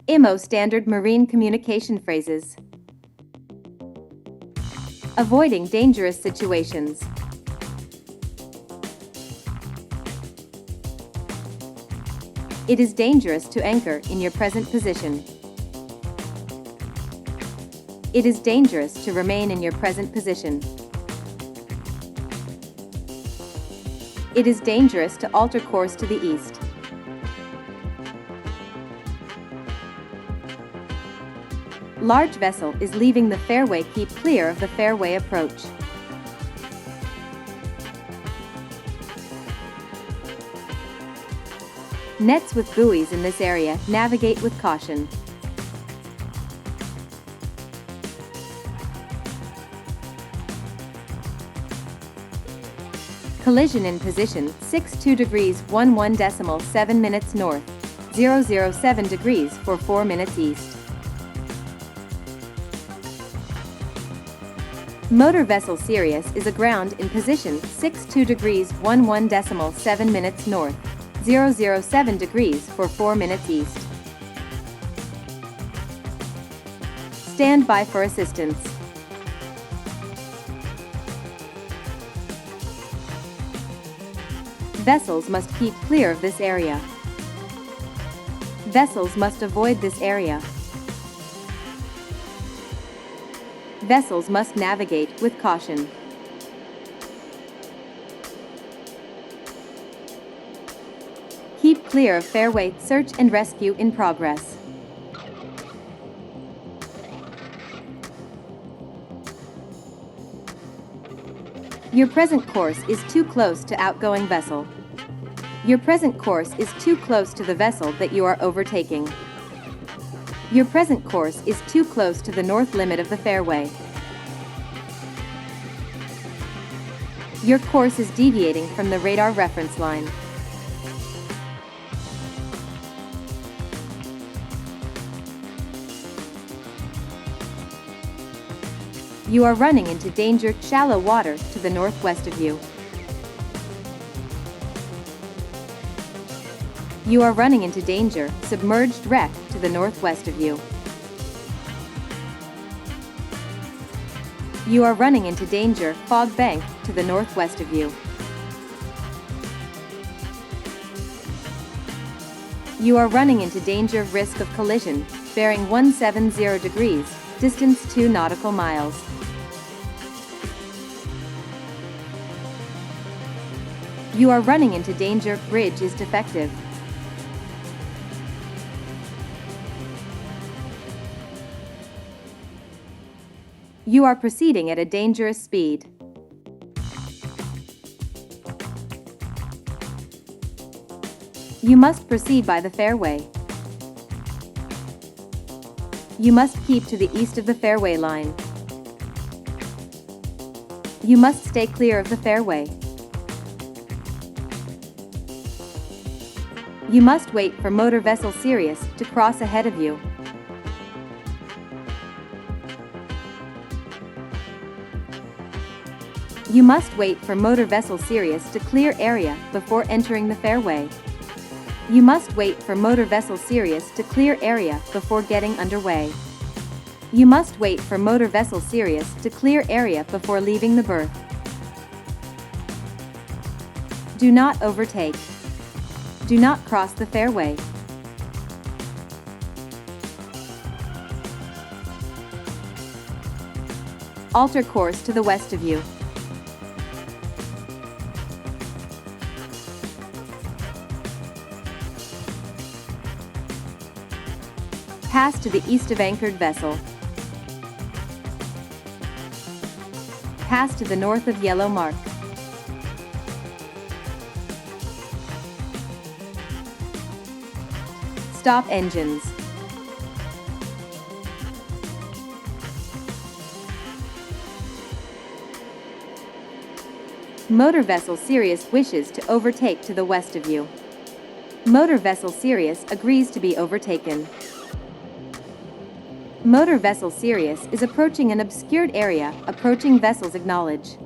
IMO standard marine communication phrases. Avoiding dangerous situations. It is dangerous to anchor in your present position. It is dangerous to remain in your present position. It is dangerous to alter course to the east. Large vessel is leaving the fairway. Keep clear of the fairway approach. Nets with buoys in this area. Navigate with caution. Collision in position 62 degrees 11.7 minutes north, 007 degrees for 4 minutes east. Motor vessel Sirius is aground in position 62 degrees 11.7 minutes north, 007 degrees for 4 minutes east. Stand by for assistance. Vessels must keep clear of this area. Vessels must avoid this area. Vessels must navigate with caution. Keep clear of fairway. Search and rescue in progress. Your present course is too close to outgoing vessel. Your present course is too close to the vessel that you are overtaking. Your present course is too close to the north limit of the fairway. Your course is deviating from the radar reference line. You are running into danger. Shallow water to the northwest of you. You are running into danger. Submerged wreck to the northwest of you. You are running into danger. Fog bank to the northwest of you. You are running into danger. Risk of collision. Bearing 170 degrees. Distance 2 nautical miles. You are running into danger. Bridge is defective. You are proceeding at a dangerous speed. You must proceed by the fairway. You must keep to the east of the fairway line. You must stay clear of the fairway. You must wait for motor vessel Sirius to cross ahead of you. You must wait for motor vessel Sirius to clear area before entering the fairway. You must wait for motor vessel Sirius to clear area before getting underway. You must wait for motor vessel Sirius to clear area before leaving the berth. Do not overtake. Do not cross the fairway. Alter course to the west of you. Pass to the east of anchored vessel. Pass to the north of yellow mark. Stop engines. Motor vessel Sirius wishes to overtake to the west of you. Motor vessel Sirius agrees to be overtaken. Motor vessel Sirius is approaching an obscured area. Approaching vessels acknowledge.